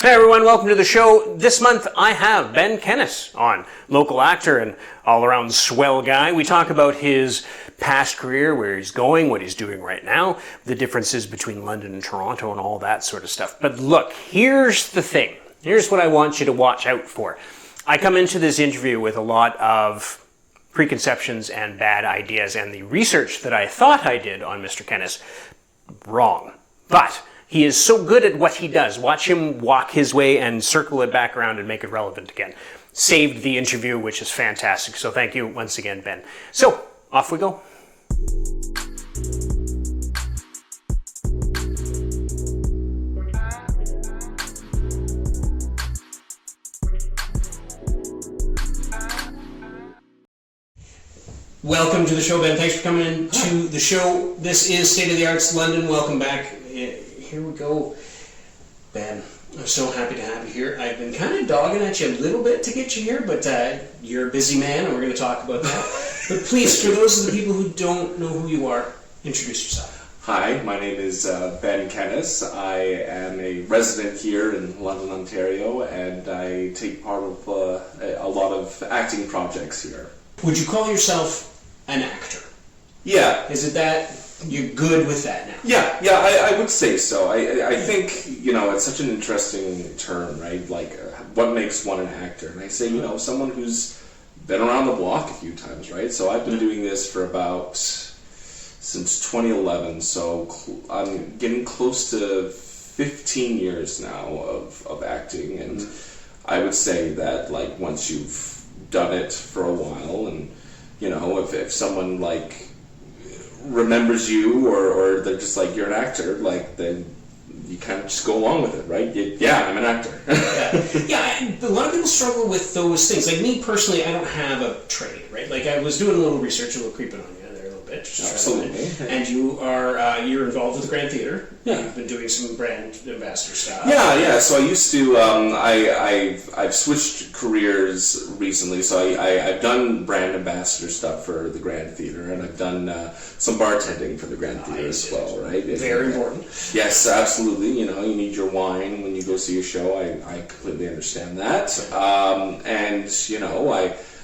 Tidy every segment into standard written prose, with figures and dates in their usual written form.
Hey everyone, welcome to the show. This month I have Ben Kennis on, local actor and all-around swell guy. We talk about his past career, where he's going, what he's doing right now, the differences between London and Toronto and all that sort of stuff. But look, here's the thing. Here's what I want you to watch out for. I come into this interview with a lot of preconceptions and bad ideas, and the research that I thought I did on Mr. Kennis, wrong. But he is so good at what he does. Watch him walk his way and circle it back around and make it relevant again. Saved the interview, which is fantastic. So thank you once again, Ben. So, off we go. Welcome to the show, Ben. Thanks for coming in to the show. This is State of the Arts London. Welcome back. Here we go. Ben, I'm so happy to have you here. I've been kind of dogging at you a little bit to get you here, but you're a busy man, and we're going to talk about that. But please, for those of the people who don't know who you are, introduce yourself. Hi, my name is Ben Kennis. I am a resident here in London, Ontario, and I take part of a lot of acting projects here. Would you call yourself an actor? Yeah. Is it that? You're good with that now? Yeah, I would say so. I think, it's such an interesting term, right? Like, what makes one an actor? And I say, someone who's been around the block a few times, right? So I've been doing this for since 2011, so I'm getting close to 15 years now of acting, and I would say that, like, once you've done it for a while, and, if someone, like, remembers you, or they're just like, you're an actor, like, then you kind of just go along with it, right? Yeah, I'm an actor. Yeah, a lot of people struggle with those things. Like me personally, I don't have a trade, right? Like I was doing a little research, a little creeping on you there a little bit. Absolutely. And you're involved with the Grand Theatre. Yeah. You've been doing some brand ambassador stuff. Yeah. So I used to. I've switched careers recently. So I've done brand ambassador stuff for the Grand Theatre, and I've done some bartending for the Grand Theatre as well. Right. Very important. Yes, absolutely. You need your wine when you go see a show. I completely understand that.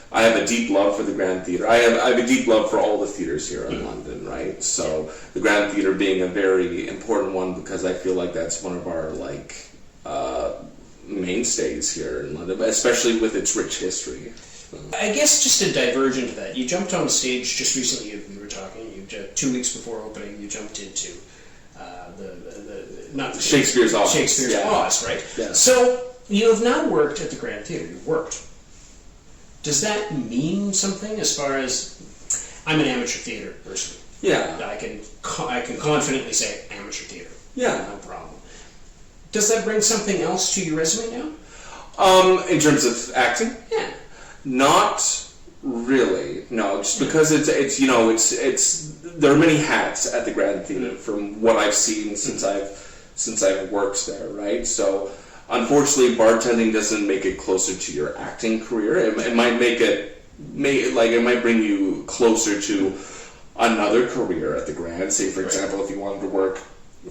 I have a deep love for the Grand Theatre. I have a deep love for all the theatres here in London, right? So the Grand Theatre being a very important one, because I feel like that's one of our mainstays here in London, especially with its rich history. I guess just to diverge into that, you jumped on stage just recently. We were talking. 2 weeks before opening, you jumped into not the Shakespeare's Oz. Shakespeare's Oz, right? Yeah. So you have now worked at the Grand Theatre. You've worked. Does that mean something as far as I'm an amateur theatre person? Yeah. I can confidently say amateur theatre. Yeah. No problem. Does that bring something else to your resume now? In terms of acting? Yeah. Not really. No, just because it's there are many hats at the Grand Theatre from what I've seen since I've worked there, right? So unfortunately, bartending doesn't make it closer to your acting career. It might it might bring you closer to another career at the Grand. Say, for example, if you wanted to work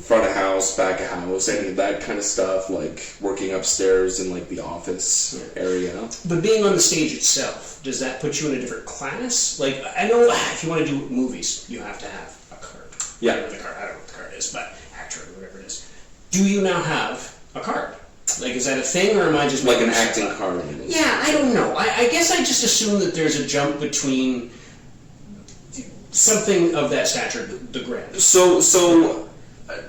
front of house, back of house, any of that kind of stuff, like working upstairs in like the office area. But being on the stage itself, does that put you in a different class? Like, I know if you want to do movies, you have to have a card. Yeah. I don't know what the card is, but actor or whatever it is. Do you now have a card? Like, is that a thing, or am I just like an acting card? Yeah, I don't know. I guess I just assume that there's a jump between something of that stature, the Grand. So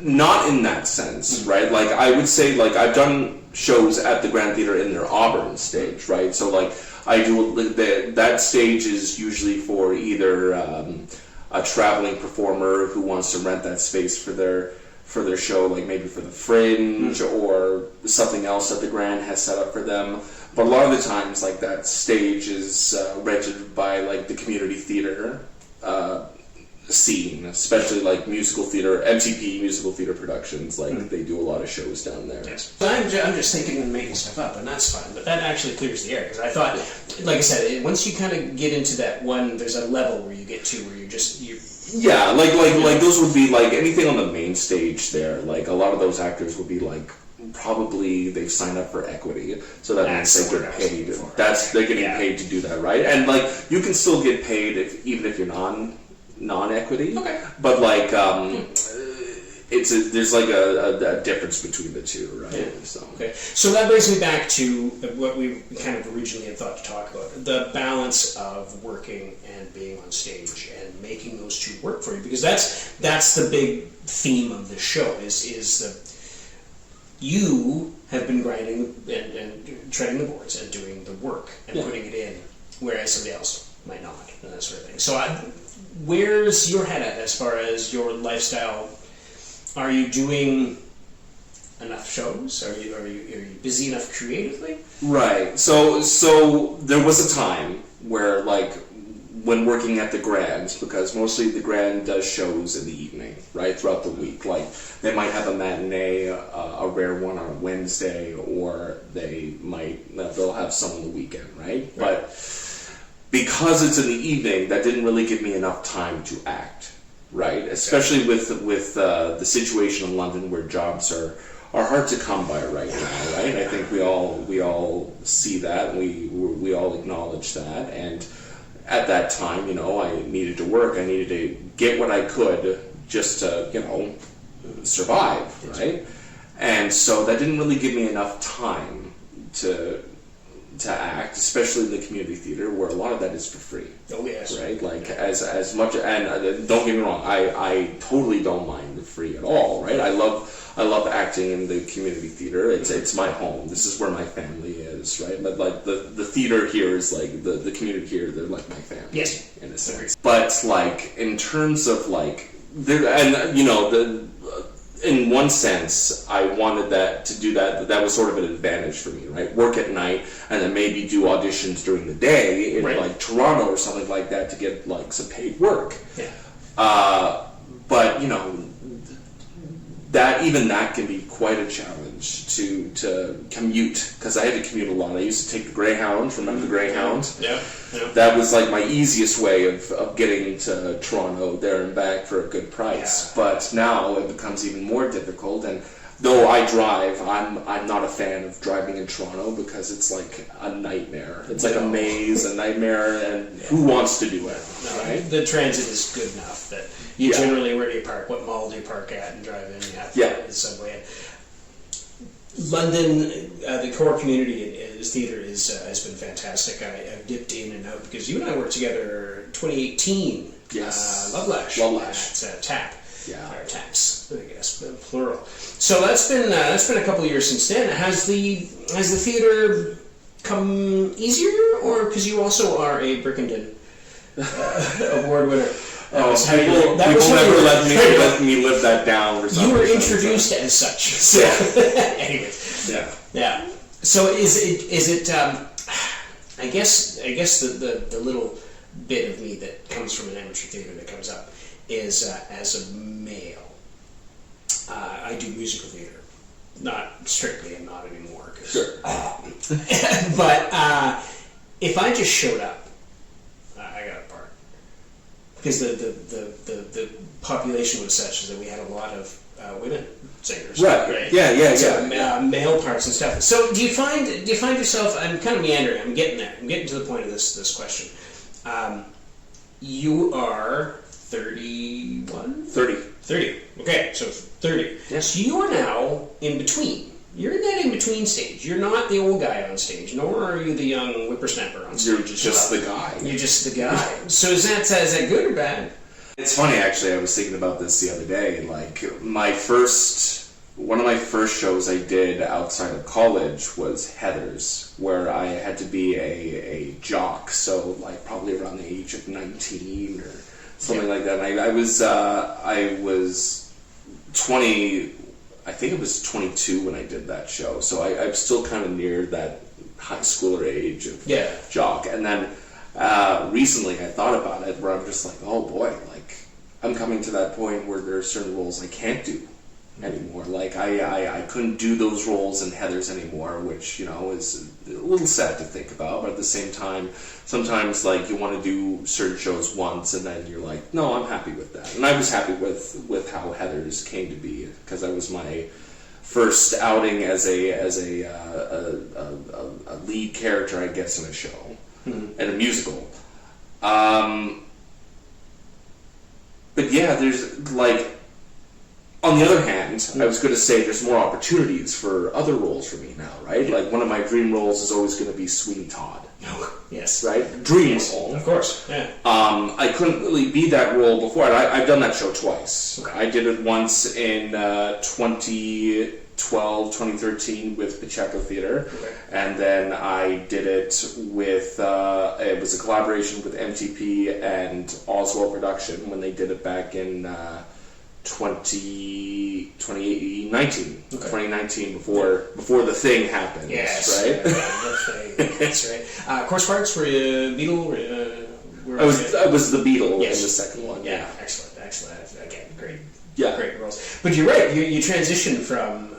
not in that sense, right? Like, I would say, like, I've done shows at the Grand Theatre in their Auburn stage, right? So, like, I do that stage is usually for either a traveling performer who wants to rent that space for their show, like maybe for the Fringe or something else that the Grand has set up for them. But a lot of the times, like, that stage is rented by like the community theater scene, especially like musical theater, MTP musical theater productions. Like they do a lot of shows down there. Yes. I'm just thinking and making stuff up, and that's fine. But that actually clears the air, because I thought, like I said, once you kind of get into that one, there's a level where you get to where you're just Yeah, like those would be like anything on the main stage there. Like a lot of those actors would be like probably they've signed up for equity, so that means That's they what get I was paid. looking for. They're getting Yeah. paid to do that, right? And like you can still get paid even if you're non-equity. Okay. But like there's like a difference between the two, right? Yeah. So. Okay, so that brings me back to what we kind of originally had thought to talk about, the balance of working and being on stage and making those two work for you, because that's the big theme of this show is that you have been grinding and treading the boards and doing the work and putting it in, whereas somebody else might not, and that sort of thing. So where's your head at as far as your lifestyle? Are you doing enough shows? Are you busy enough creatively? Right. So there was a time where, like, when working at the Grand, because mostly the Grand does shows in the evening, right, throughout the week. Like, they might have a matinee, a rare one on a Wednesday, or they'll have some on the weekend, right? But because it's in the evening, that didn't really give me enough time to act, right? Especially with the situation in London where jobs are hard to come by right now, right? I think we all see that, and we all acknowledge that, and at that time, I needed to work. I needed to get what I could just to, survive, right? And so that didn't really give me enough time to act, especially in the community theater, where a lot of that is for free. Oh yes. Right? Like as much, and don't get me wrong, I totally don't mind the free at all, right? I love acting in the community theater. It's my home. This is where my family is, right? But like the theater here is like the community here. They're like my family, yes, in a sense. But like in terms of like in one sense, I wanted to do that. That was sort of an advantage for me, right? Work at night and then maybe do auditions during the day in like Toronto or something like that to get like some paid work. Yeah. But that can be quite a challenge to commute, because I had to commute a lot. I used to take the Greyhound. Remember the Greyhound? Yeah. That was like my easiest way of getting to Toronto there and back for a good price. Yeah. But now it becomes even more difficult. And though I drive, I'm not a fan of driving in Toronto because it's like a nightmare. It's like a maze, a nightmare, and who wants to do it? No, right? The transit is good enough that you generally, where do you park? What mall do you park at and drive in? You have to get the subway. London, the core community theater has been fantastic. I've dipped in and out because you and I worked together 2018. Yes. Love Lash. At TAP. Yeah. Or TAPS, I guess, plural. So that's been a couple of years since then. Has the theater come easier, or because you also are a Brickenden award winner? People never let me live that down. For some You were reason, introduced as such. So. Anyways. Yeah. So is it? I guess the little bit of me that comes from an amateur theater that comes up is as a male. I do musical theater, not strictly, and not anymore. Sure. But if I just showed up, I got a part, because the population was such that we had a lot of women singers. Right. Yeah. So, male parts and stuff. So do you find yourself? I'm kind of meandering. I'm getting there. I'm getting to the point of this question. You are 31? 30. Okay, so 30. Yes. So you are now in between. You're in that in between stage. You're not the old guy on stage, nor are you the young whippersnapper on stage. You're just the guy. You're just the guy. So is that good or bad? It's funny, actually. I was thinking about this the other day. Like one of my first shows I did outside of college was Heather's, where I had to be a jock. So like probably around the age of 19 or something like that. And I was 20. I think it was 22 when I did that show. So I'm still kind of near that high schooler age of jock. And then recently I thought about it, where I'm just like, oh boy, like I'm coming to that point where there are certain roles I can't do anymore. Like I couldn't do those roles in Heather's anymore, which is a little sad to think about. But at the same time, sometimes like you want to do certain shows once, and then you're like, no, I'm happy with that. And I was happy with how Heather's came to be, because that was my first outing as a lead character, I guess, in a show, and a musical. But yeah, there's like, on the other hand, I was going to say there's more opportunities for other roles for me now, right? Like, one of my dream roles is always going to be Sweeney Todd. Yes. Right? Dream role. Of course, yeah. I couldn't really be that role before. I've done that show twice. Okay. I did it once in 2012, 2013 with Pacheco Theatre. Okay. And then I did it with, it was a collaboration with MTP and Oswald Production when they did it back in 2019, Okay. 2019 before the thing happened. Yes. Right? The thing. That's right. Course parts, were you Beatle? I was the Beatle Yes. in the second one. Yeah, excellent. Again, great. Yeah. Great roles. But you're right. You transition from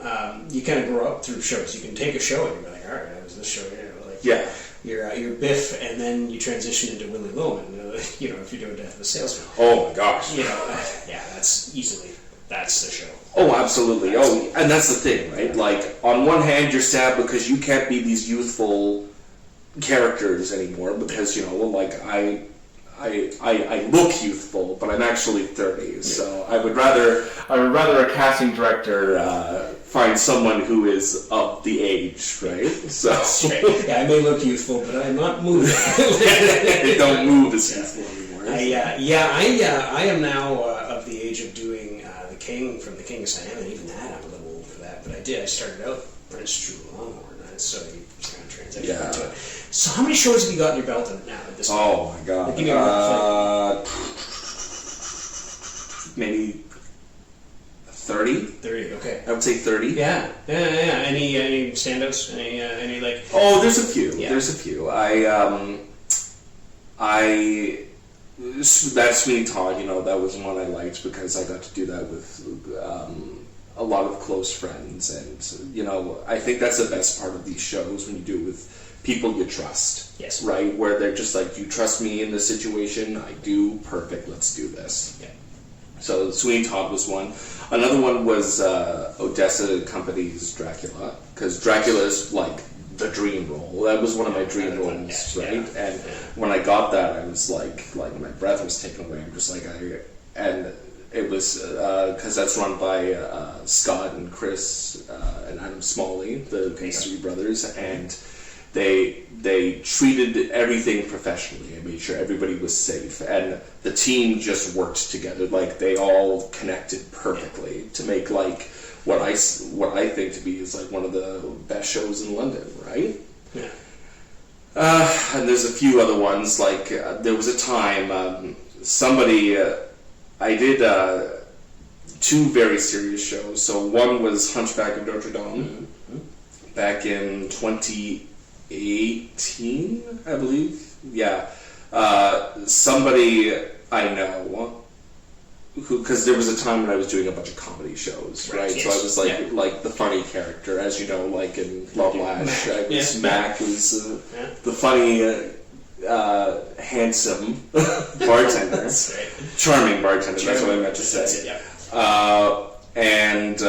you kind of grow up through shows. You can take a show and you're like, all right, I was this show. Like, Yeah. You're Biff, and then you transition into Willy Loman. If you're doing Death of a Salesman. Oh my gosh. Yeah, that's the show. Oh, absolutely. Oh, and that's the thing, right? Like, on one hand, you're sad because you can't be these youthful characters anymore because, like, I look youthful, but I'm actually 30. So I would rather a casting director find someone who is of the age, right? So Right. Yeah, I may look youthful, but I'm not moving. they don't move as youthful anymore. I am now of the age of doing the King from the King's Sam, and even that I'm a little old for that. But I started out Prince True Longhorn, so you kind of transition into it. So how many shows have you got in your belt now at this point? Oh my god. Give me a maybe 30? 30, okay. I would say 30. Yeah. Any standouts? Any like? Oh, there's a few. Yeah. There's a few. That Sweeney Todd, that was one I liked because I got to do that with a lot of close friends, and I think that's the best part of these shows when you do it with people you trust. Yes. Right, where they're just like, you trust me in this situation? I do. Perfect. Let's do this. Yeah. So Sweeney Todd was one. Another one was Odessa Company's Dracula, because Dracula is like the dream role. That was one of my dream roles, right? Yeah. And when I got that, I was like my breath was taken away. I'm just like, and it was because that's run by Scott and Chris and Adam Smalley, the three brothers, and they treated everything professionally and made sure everybody was safe, and the team just worked together. Like, they all connected perfectly to make like what I think to be is like one of the best shows in London, right? Yeah. And there's a few other ones. Like there was a time I did two very serious shows. So one was Hunchback of Notre Dame back in 2018, I believe. Yeah. Somebody I know, because there was a time when I was doing a bunch of comedy shows, right? Yes. So I was like the funny character, as you know, like in Love Lash. I was Mac, who's the funny, handsome bartender, Right. charming bartender. That's what I meant to say. That's it, And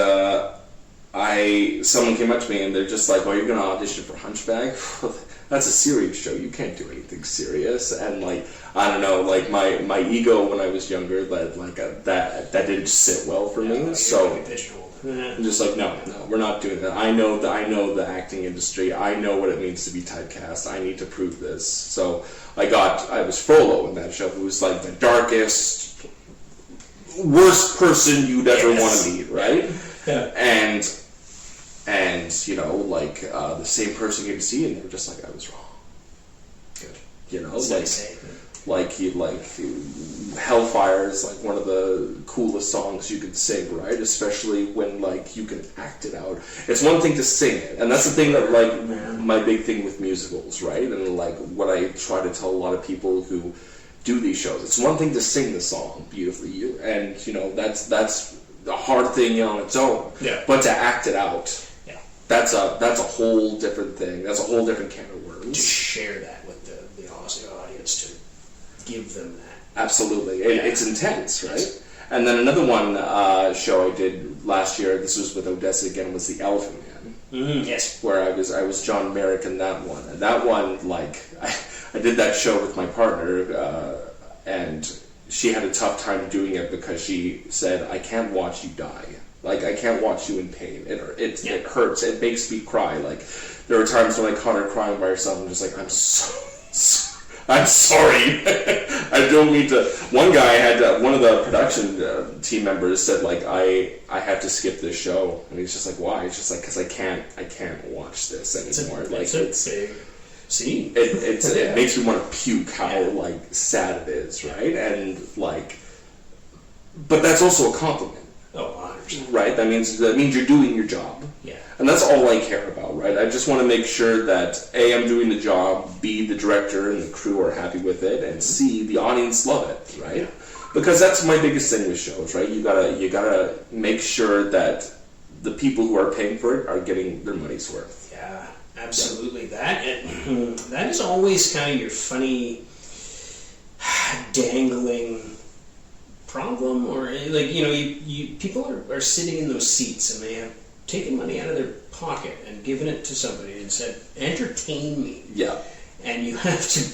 someone came up to me and they're just like, "Well, you're going to audition for Hunchback? That's a serious show. You can't do anything serious." And like, I don't know, like my ego when I was younger, that didn't sit well for me. So I'm just like, no, we're not doing that. I know the acting industry. I know what it means to be typecast. I need to prove this. So I was Frollo in that show, who was like the darkest, worst person you'd ever want to meet, right? Yeah. And the same person came to see, and they were just like, I was wrong. Good. Hellfire is like one of the coolest songs you could sing, right? Especially when like you can act it out. It's one thing to sing it, and that's the thing that like my big thing with musicals, right? And like what I try to tell a lot of people who do these shows, it's one thing to sing the song beautifully, and that's a hard thing on its own. Yeah. But to act it out, that's a whole different thing. That's a whole different can of worms. To share that with the audience, to give them that. Absolutely. It's intense, right? And then another one show I did last year, this was with Odessa again, was The Elephant Man. Yes. Where I was John Merrick in that one. And that one, like, I did that show with my partner, and she had a tough time doing it because she said, I can't watch you die. Like, I can't watch you in pain. It hurts. It makes me cry. Like, there were times when I caught her crying by herself. I'm just like, I'm sorry. I don't mean to. One guy had one of the production team members said, like, I have to skip this show, and he's just like, why? He's just like, because I can't watch this anymore. It's a big scene. It makes me want to puke how like sad it is, right? And like, but that's also a compliment. Oh, 100%. Right? That means you're doing your job. Yeah. And that's all I care about, right? I just want to make sure that A, I'm doing the job, B, the director and the crew are happy with it, and C, the audience love it, right? Yeah. Because that's my biggest thing with shows, right? You gotta make sure that the people who are paying for it are getting their money's worth. Yeah, absolutely. Yeah. That is always kind of your funny dangling problem, or like, you people are sitting in those seats and they have taken money out of their pocket and given it to somebody and said, entertain me. Yeah. And you have to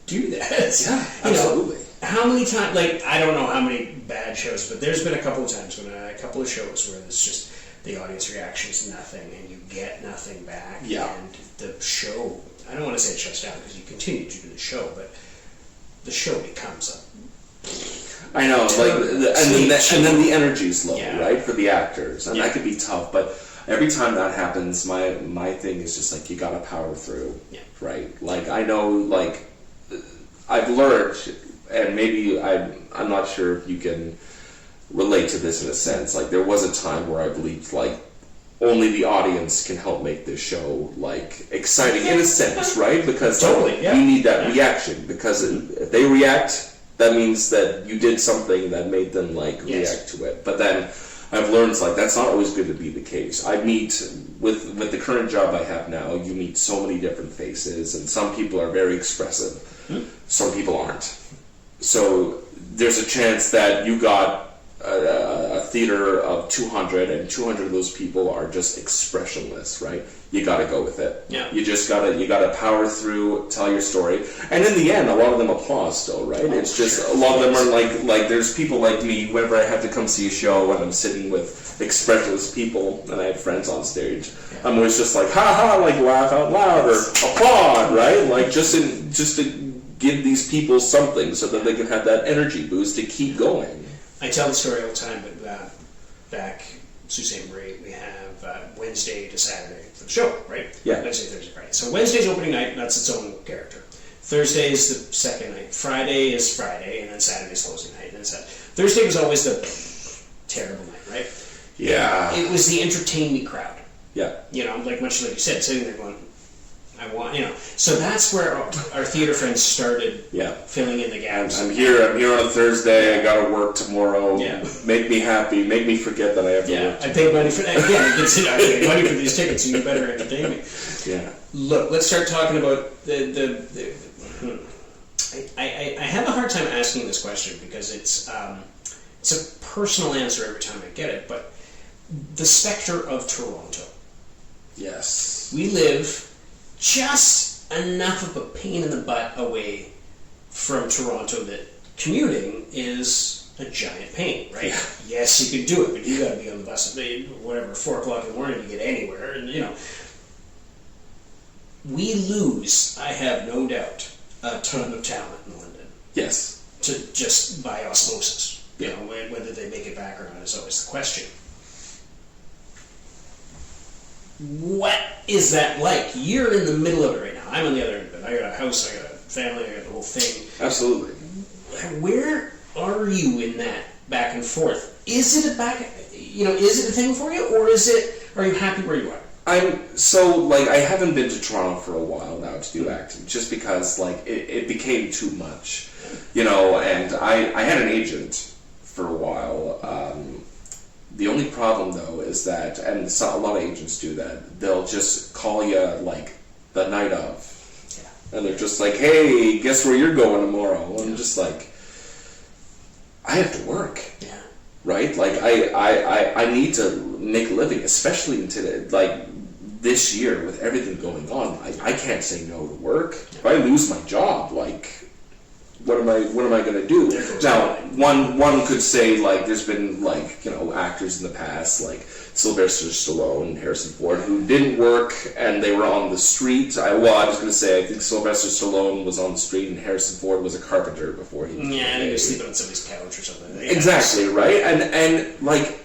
do that. Yeah, absolutely. How many times, like, I don't know how many bad shows, but there's been a couple of times when a couple of shows where it's just the audience reaction is nothing and you get nothing back. Yeah. And the show, I don't want to say it shuts down because you continue to do the show, but the show becomes I know, like, and then the energy's low, Yeah. right, for the actors, and Yeah. that could be tough. But every time that happens, my thing is just like, you gotta power through, right? Like, I know, like, I've learned, and maybe I'm not sure if you can relate to this in a sense. Like, there was a time where I believed, like, only the audience can help make this show, like, exciting in a sense, right? Because Totally, yeah. we need that reaction, because if they react, that means that you did something that made them, like, react to it. But then I've learned, like, that's not always going to be the case. I meet, with the current job I have now, you meet so many different faces, and some people are very expressive. Some people aren't. So there's a chance that you got a theater of 200, and 200 of those people are just expressionless, right? You gotta go with it. Yeah. You gotta power through, tell your story, and in the end, a lot of them applaud still, right? It's just a lot of them are like there's people like me. Whenever I have to come see a show and I'm sitting with expressionless people, and I have friends on stage, I'm always just like, ha ha, like, laugh out loud or applaud, right? Like, just to give these people something so that they can have that energy boost to keep going. I tell the story all the time, but back Sault Ste. Marie, we have Wednesday to Saturday for the show, right? Yeah. Wednesday, Thursday, Friday. So Wednesday's opening night, that's its own character. Thursday is the second night. Friday is Friday, and then Saturday's closing night. And then Thursday was always the terrible night, right? Yeah. It was the entertain me crowd. Yeah. Like much like you said, sitting there going, I want, So that's where our theater friends started filling in the gaps. I'm here on a Thursday, I gotta work tomorrow. Yeah. Make me happy, make me forget that I have to work. I paid money for that. I paid money for these tickets, so you better entertain me. Yeah. Look, let's start talking about I have a hard time asking this question because it's a personal answer every time I get it, but the specter of Toronto. Yes. We live just enough of a pain in the butt away from Toronto that commuting is a giant pain, right? Yeah. Yes, you could do it, but you got to be on the bus at 4 o'clock in the morning to get anywhere, and we lose, I have no doubt, a ton of talent in London. Yes. To just by osmosis. Whether they make it back or not is always the question. What is that like? You're in the middle of it right now. I'm on the other end of it. I got a house, I got a family, I got the whole thing. Absolutely. Where are you in that back and forth? Is it is it a thing for you, or are you happy where you are? I haven't been to Toronto for a while now to do acting, just because, like, it became too much, and I had an agent for a while. The only problem, though, is that, and a lot of agents do that, they'll just call you, like, the night of. Yeah. And they're just like, hey, guess where you're going tomorrow? And I'm just like, I have to work. Yeah. right? Like I need to make a living, especially in today, like this year with everything going on. I can't say no to work. If I lose my job, like what am I going to do? Now, one could say, like, there's been, like, you know, actors in the past, like Sylvester Stallone and Harrison Ford, who didn't work and they were on the street. I was going to say, I think Sylvester Stallone was on the street and Harrison Ford was a carpenter before he was. Yeah, and he was sleeping on somebody's couch or something. Yeah. Exactly, right? And like,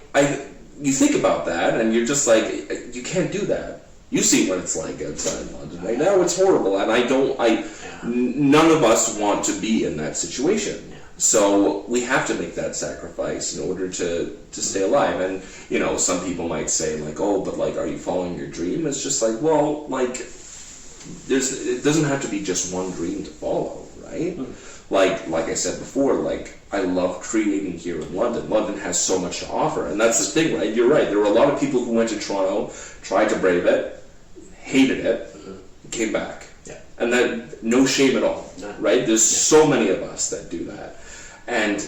you think about that and you're just like, you can't do that. You see what it's like outside London right now. It's horrible, and none of us want to be in that situation. Yeah. So we have to make that sacrifice in order to stay alive. And, you know, some people might say, like, oh, but, like, are you following your dream? It's just like, well, like, it doesn't have to be just one dream to follow, right? Like I said before, like, I love creating here in London. London has so much to offer, and that's the thing, right? You're right. There were a lot of people who went to Toronto, tried to brave it, hated it, came back. Yeah. And that, no shame at all, right? There's so many of us that do that. And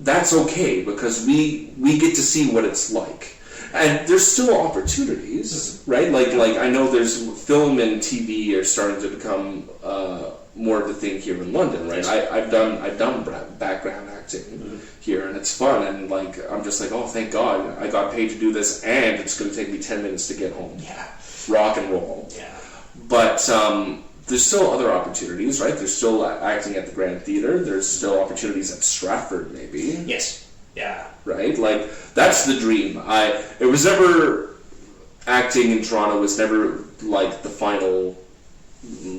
that's okay, because we get to see what it's like. And there's still opportunities, right? Like I know there's film and TV are starting to become more of a thing here in London, right? I've done background acting here, and it's fun. And like I'm just like, oh, thank God, I got paid to do this, and it's going to take me 10 minutes to get home. Yeah. Rock and roll. Yeah. But there's still other opportunities, right? There's still acting at the Grand Theatre. There's still opportunities at Stratford, maybe. Yes. Yeah. Right? Like, that's the dream. It was never, acting in Toronto was never, like, the final,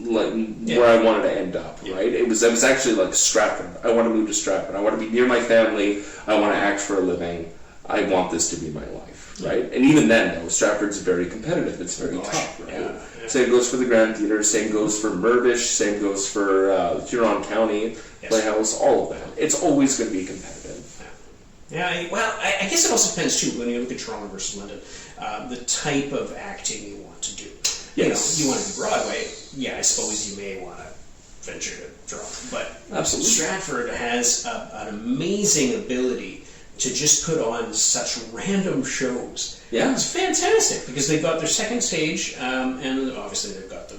like, where I wanted to end up, right? It was actually, like, Stratford. I want to move to Stratford. I want to be near my family. I want to act for a living. I want this to be my life, right? And even then, though, Stratford's very competitive. It's very tough, right? Yeah. Same goes for the Grand Theatre. Same goes for Mirvish. Same goes for Huron County Playhouse. All of that. It's always going to be competitive. Yeah, well, I guess it also depends too when you look at Toronto versus London, the type of acting you want to do. Yes. You know, you want to do Broadway. Yeah, I suppose you may want to venture to Toronto, but absolutely, Stratford has an amazing ability to just put on such random shows. Yeah, it's fantastic because they've got their second stage, and obviously they've got the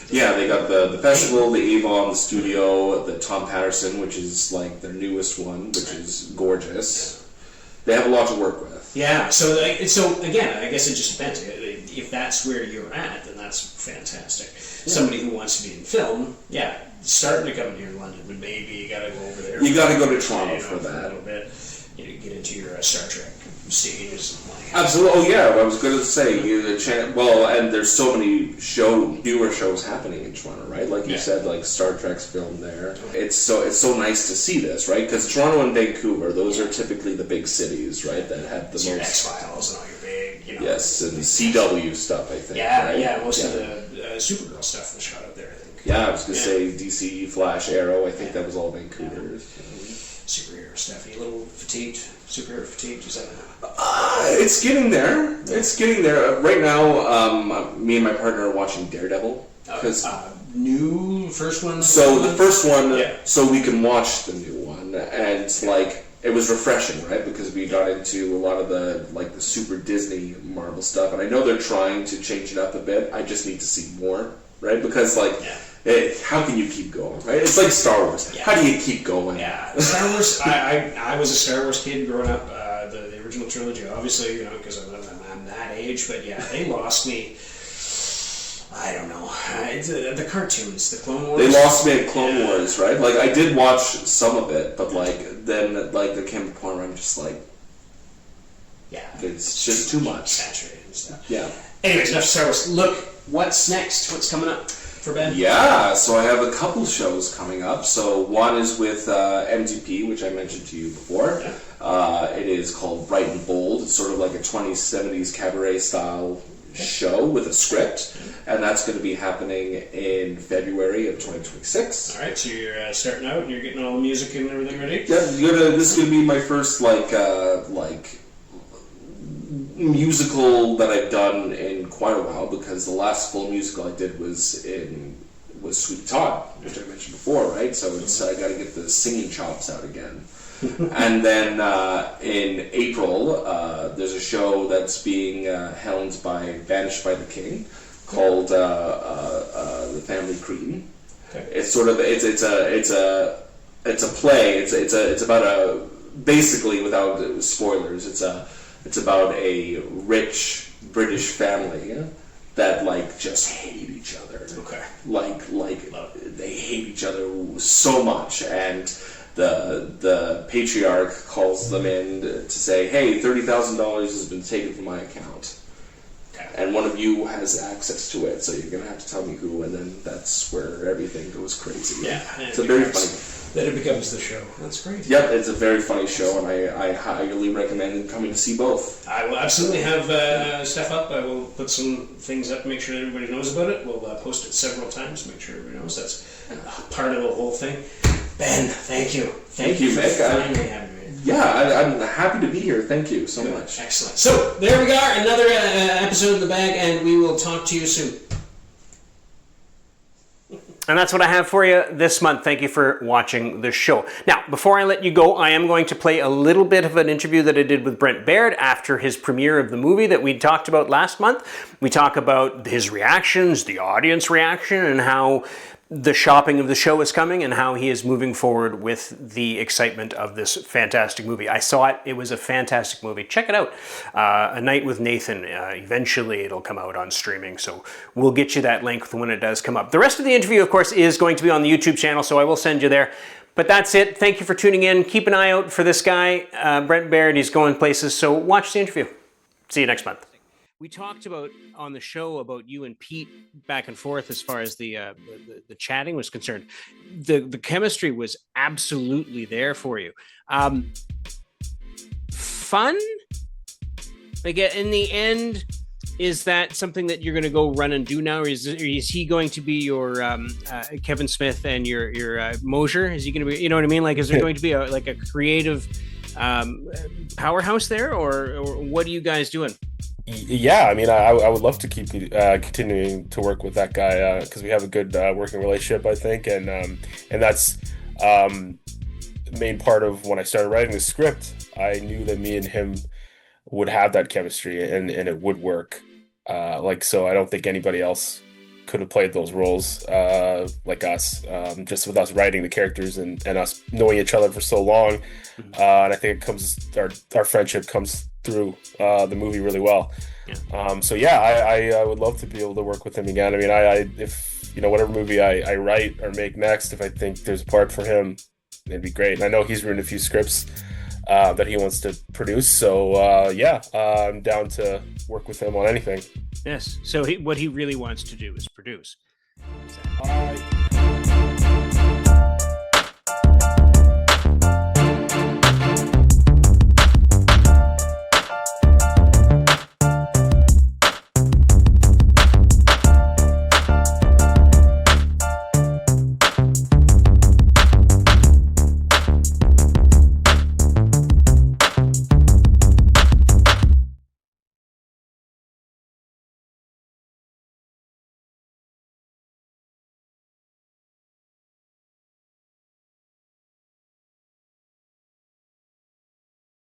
they got the festival, the Avon, the studio, the Tom Patterson, which is like their newest one, which is gorgeous. They have a lot to work with. Yeah, so again, I guess it just depends. If that's where you're at, then that's fantastic. Yeah. Somebody who wants to be in film, starting to come here in London, but maybe you got to go over there. You got to go to Toronto for that. A little bit. You know, get into your Star Trek stages and like. Absolutely. Oh yeah, I was going to say and there's so many newer shows happening in Toronto, right? Like you said, like Star Trek's filmed there. It's so nice to see this, right? Because Toronto and Vancouver, those are typically the big cities, right? That have the most X-Files and all your big, you know. Yes, and CW stuff, I think. Yeah, right? yeah. Most of the Supergirl stuff was shot out there, I think. Yeah, I was going to say DC, Flash, Arrow. I think that was all Vancouver. Yeah. Superhero stuff. Are you a little fatigued? Superhero fatigued? Is that? It's getting there. It's getting there. Right now, me and my partner are watching Daredevil. New first one. So the first one, so we can watch the new one, and like it was refreshing, right? Because we got into a lot of the super Disney Marvel stuff, and I know they're trying to change it up a bit. I just need to see more, right? Because how can you keep going, right? It's like Star Wars. Yeah. How do you keep going? Yeah, Star Wars. I was a Star Wars kid growing up. The original trilogy, obviously, you know, because I'm that age. But yeah, they lost me. I don't know. The cartoons, the Clone Wars. They lost me at Clone Wars, right? Like I did watch some of it, but then there came a point where I'm just like, it's just too much, saturated and stuff. Yeah. Anyways, enough Star Wars. Look, what's next? What's coming up for Ben? Yeah, so I have a couple shows coming up. So one is with MTP, which I mentioned to you before. Yeah. It is called Bright and Bold. It's sort of like a 20s, 70s cabaret style show with a script, and that's going to be happening in February of 2026. All right, so you're starting out and you're getting all the music and everything ready? Yeah, this is going to be my first musical that I've done in quite a while, because the last full musical I did was Sweet Todd, which I mentioned before, right? So I got to get the singing chops out again. And then in April, there's a show that's being helmed by Banished by the King called The Family Cretin. Okay. It's sort of it's a play. It's about basically, without spoilers, it's about a rich British family that just hate each other. Okay. Like they hate each other so much, and the patriarch calls them in to say, "Hey, $30,000 has been taken from my account, and one of you has access to it, so you're gonna have to tell me who." And then that's where everything goes crazy. Yeah, it's a very funny. Then it becomes the show. That's great. Yep, it's a very funny show, and I highly recommend coming to see both. I will absolutely have stuff up. I will put some things up, make sure that everybody knows about it. We'll post it several times, make sure everybody knows that's part of the whole thing. Ben, thank you. Thank you, Mick. Finally having me. Yeah, I'm happy to be here. Thank you so much. Excellent. So, there we are, another episode in the bag, and we will talk to you soon. And that's what I have for you this month. Thank you for watching the show. Now, before I let you go, I am going to play a little bit of an interview that I did with Brent Baird after his premiere of the movie that we talked about last month. We talk about his reactions, the audience reaction, and how the shopping of the show is coming and how he is moving forward with the excitement of this fantastic movie. I saw it. It was a fantastic movie. Check it out. A Night with Nathan. Eventually it'll come out on streaming, so we'll get you that link when it does come up. The rest of the interview, of course, is going to be on the YouTube channel, so I will send you there. But that's it. Thank you for tuning in. Keep an eye out for this guy, Brent Baird. He's going places, so watch the interview. See you next month. We talked about on the show about you and Pete back and forth as far as the chatting was concerned. The chemistry was absolutely there for you. Fun? Like in the end, is that something that you're going to go run and do now, or is he going to be your Kevin Smith and your Mosier? Is he going to be? You know what I mean? Like, is there going to be a creative powerhouse there, or what are you guys doing? Yeah, I mean, I would love to keep continuing to work with that guy because we have a good working relationship, I think, and that's the main part of when I started writing the script. I knew that me and him would have that chemistry and it would work. So I don't think anybody else could have played those roles like us, just with us writing the characters and us knowing each other for so long. And I think our friendship comes through the movie really well. I would love to be able to work with him again. I mean, if whatever movie I write or make next, if I think there's a part for him, it'd be great. And I know he's written a few scripts that he wants to produce. So I'm down to work with him on anything. Yes. So what he really wants to do is produce. Exactly.